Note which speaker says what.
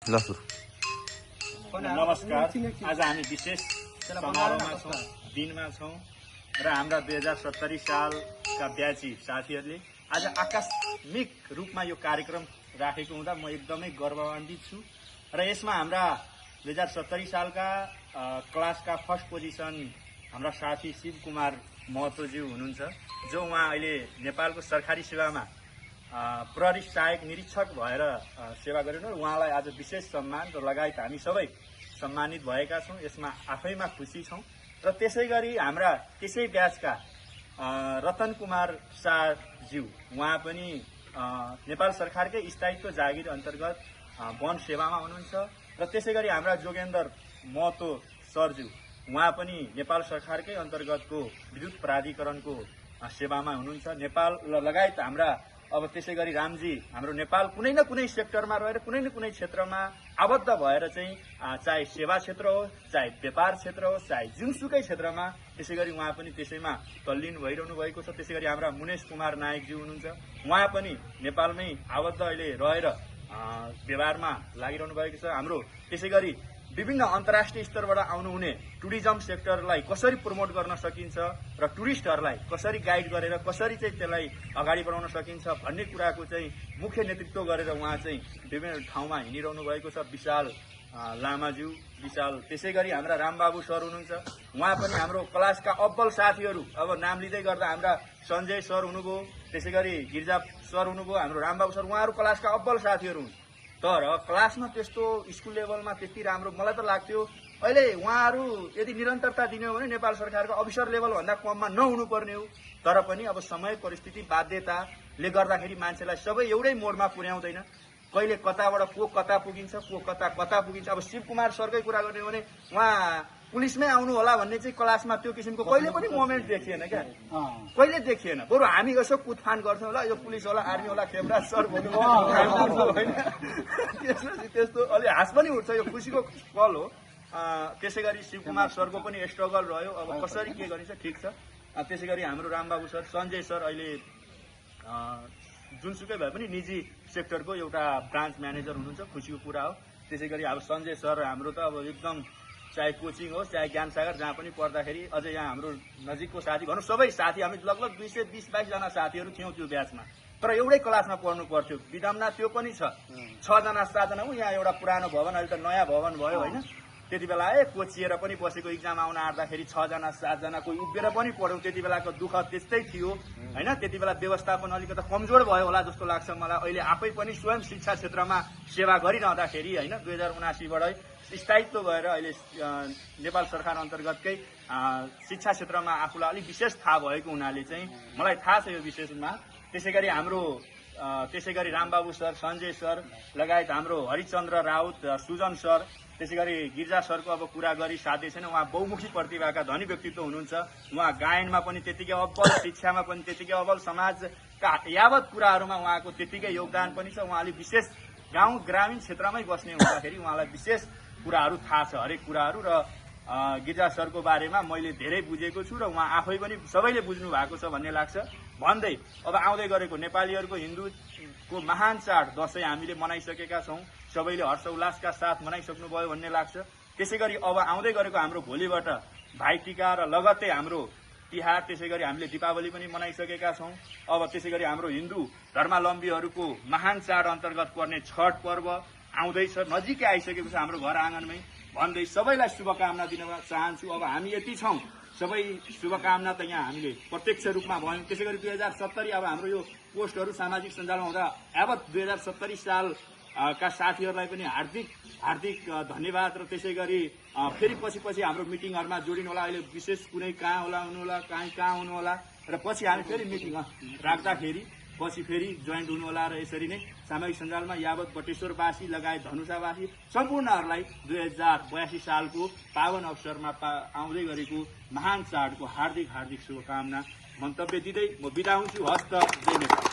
Speaker 1: नमस्कार। आज हामी विशेष समारोहमा छौँ, दिनमा छौँ र हाम्रा 2070 सालका ब्याची साथीहरूले आज आकस्मिक रूपमा यो कार्यक्रम राखेको हुँदा म एकदमै गर्वान्वित छु र यसमा हाम्रा 2070 सालका क्लासका फर्स्ट पोजिसन हाम्रा साथी शिव कुमार महतोज्यू हुनुहुन्छ, जो उहाँ अहिले नेपालको सरकारी सेवामा प्रहरी सहायक निरीक्षक भएर सेवा गरिरहनु। उहाँलाई आज विशेष सम्मान र लगायत हामी सबै सम्मानित भएका छौँ। यसमा आफैमा खुसी छौँ र त्यसै गरी हाम्रा त्यसै ब्याचका रतन कुमार शाहज्यू, उहाँ पनि नेपाल सरकारकै स्थायित्व जागिर अन्तर्गत वन सेवामा हुनुहुन्छ र त्यसै गरी हाम्रा जोगेन्द्र महतो सरज्यू, उहाँ पनि नेपाल सरकारकै अन्तर्गतको विद्युत प्राधिकरणको सेवामा हुनुहुन्छ। नेपाल लगायत हाम्रा अब त्यसै गरी रामजी, हाम्रो नेपाल कुनै न कुनै सेक्टरमा रहेर कुनै न कुनै क्षेत्रमा आबद्ध भएर चाहिँ चाहे सेवा क्षेत्र होस्, चाहे व्यापार क्षेत्र होस्, चाहे जुनसुकै क्षेत्रमा, त्यसै गरी उहाँ पनि त्यसैमा तल्लीन भइरहनु भएको छ। त्यसै गरी हाम्रा मुनेश कुमार नायकज्यू हुनुहुन्छ, उहाँ पनि नेपालमै आबद्ध अहिले रहेर व्यवहारमा लागिरहनु भएको छ। हाम्रो त्यसै गरी विभिन्न अन्तर्राष्ट्रिय स्तरबाट आउनुहुने टुरिज्म सेक्टरलाई कसरी प्रमोट गर्न सकिन्छ र टुरिस्टहरूलाई कसरी गाइड गरेर कसरी चाहिँ त्यसलाई अगाडि बढाउन सकिन्छ भन्ने कुराको चाहिँ मुख्य नेतृत्व गरेर उहाँ चाहिँ विभिन्न ठाउँमा हिँडिरहनु भएको छ। विशाल लामाज्यू, विशाल, त्यसै गरी हाम्रा रामबाबु सर हुनुहुन्छ, उहाँ पनि हाम्रो क्लासका अब्बल साथीहरू, अब नाम लिँदै गर्दा हाम्रा सञ्जय सर हुनुभयो, त्यसै गरी गिरिजा सर हुनुभयो, हाम्रो रामबाबु सर, उहाँहरू क्लासका अब्बल साथीहरू हुन्। तर क्लासमा त्यस्तो स्कुल लेभलमा त्यति राम्रो मलाई त लाग्थ्यो। अहिले उहाँहरू यदि निरन्तरता दिने हो भने नेपाल सरकारको अफिसर लेभलभन्दा कममा नहुनुपर्ने हो। तर पनि अब समय परिस्थिति बाध्यताले गर्दाखेरि मान्छेलाई सबै एउटै मोडमा पुर्याउँदैन। कहिले कताबाट को कता पुगिन्छ, को कता पुगिन्छ। अब शिव कुमार सरकै कुरा गर्ने हो भने उहाँ पुलिसमै आउनु होला भन्ने चाहिँ क्लासमा त्यो किसिमको कहिले पनि मोमेन्ट देखिएन क्या, कहिले देखिएन। बरु हामी यसो कुदफान गर्थ्यौँ, होला यो पुलिस होला, आर्मी होला, खेमराज सर भन्नु होइन, त्यस्तो अलि हाँस पनि उठ्छ, यो खुसीको पल हो। त्यसै गरी शिव कुमार सरको पनि स्ट्रगल रह्यो, अब कसरी के गरिन्छ ठिक छ। त्यसै गरी हाम्रो रामबाबु सर, सञ्जय सर अहिले जुनसुकै भए पनि निजी सेक्टरको एउटा ब्रान्च म्यानेजर हुनुहुन्छ, खुसीको कुरा हो। त्यसै गरी अब सञ्जय सर हाम्रो त अब एकदम चाहे कोचिङ होस् चाहे ज्ञानसागर जहाँ पनि पढ्दाखेरि अझै यहाँ हाम्रो नजिकको साथी भनौँ, सबै साथी हामी लगभग 220-22 जना साथीहरू थियौँ त्यो ब्याचमा। तर एउटै क्लासमा पढ्नु पर्थ्यो। विदमना त्यो पनि छ, 6 जना 7 जना। यहाँ एउटा पुरानो भवन, अहिले त नयाँ भवन भयो होइन। त्यति बेला कोचिएर पनि बसेको, इक्जाम आउन आँट्दाखेरि 6 जना 7 जना कोही उभिएर पनि पढ्यौँ। त्यति बेलाको दुःख त्यस्तै थियो होइन। त्यति बेला व्यवस्थापन अलिकति कमजोर भयो होला जस्तो लाग्छ मलाई। अहिले आफै पनि स्वयं शिक्षा क्षेत्रमा सेवा गरिरहँदाखेरि होइन, 2079बाटै स्थायित्व भएर अहिले नेपाल सरकार अन्तर्गतकै शिक्षा क्षेत्रमा आफूलाई अलिक विशेष थाहा भएको हुनाले चाहिँ मलाई थाहा छ यो विषयमा। त्यसै गरी रामबाबु सर, सञ्जय सर लगायत हाम्रो हरिचन्द्र राउत, सुजन सर, त्यसै गरी गिरिजा सरको अब कुरा गरी साध्य छैन। उहाँ बहुमुखी प्रतिभाका धनी व्यक्तित्व हुनुहुन्छ। उहाँ गायनमा पनि त्यतिकै अब्बल, शिक्षामा पनि त्यतिकै अब्बल, समाजका यावत कुराहरूमा उहाँको त्यतिकै योगदान पनि छ। उहाँले विशेष गाउँ ग्रामीण क्षेत्रमै बस्ने हुँदाखेरि उहाँलाई विशेष कुराहरू थाहा छ, हरेक कुराहरू। र गिरिजा सरको बारेमा मैले धेरै बुझेको छु र उहाँ आफै पनि सबैले बुझ्नु भएको छ भन्ने लाग्छ। भन्दै अब आउँदै गरेको नेपालीहरूको हिन्दूको महान चाड दसैँ हामीले मनाइसकेका छौँ, सबैले हर्षोल्लासका साथ मनाइसक्नुभयो भन्ने लाग्छ। त्यसै गरी अब आउँदै गरेको हाम्रो भोलिबाट भाइटिका र लगत्तै हाम्रो तिहार, त्यसै गरी हामीले दीपावली पनि मनाइसकेका छौँ। अब त्यसै गरी हाम्रो हिन्दू धर्मावलम्बीहरूको महान चाड अन्तर्गत पर्ने छठ पर्व आउँदैछ, नजिकै आइसकेको छ हाम्रो घर आँगनमै। भन्दै सबैलाई शुभकामना दिन चाहन्छु। अब हामी यति छौँ, सबै शुभकामना त यहाँ हामीले प्रत्यक्ष रूपमा भयौँ। त्यसै गरी 2070 अब हाम्रो यो पोस्टहरू सामाजिक सञ्जालमा हुँदा यावत 2070 सालका साथीहरूलाई पनि हार्दिक धन्यवाद। र त्यसै गरी फेरि पछि हाम्रो मिटिङहरूमा जोडिनु होला। अहिले विशेष कुनै कहाँ हुनु होला, कहाँ हुनु होला, र पछि हामी फेरि मिटिङ राख्दाखेरि पछि फेरि जोइन्ट हुनु होला। र यसरी नै सामाजिक सञ्जालमा यावत बटेश्वरवासी लगायत धनुषावासी सम्पूर्णहरूलाई 2082 सालको पावन अवसरमा आउँदै गरेको महान चाडको हार्दिक शुभकामना मन्तव्य दिँदै म बिदा हुन्छु। हस्त, जय नेपाल।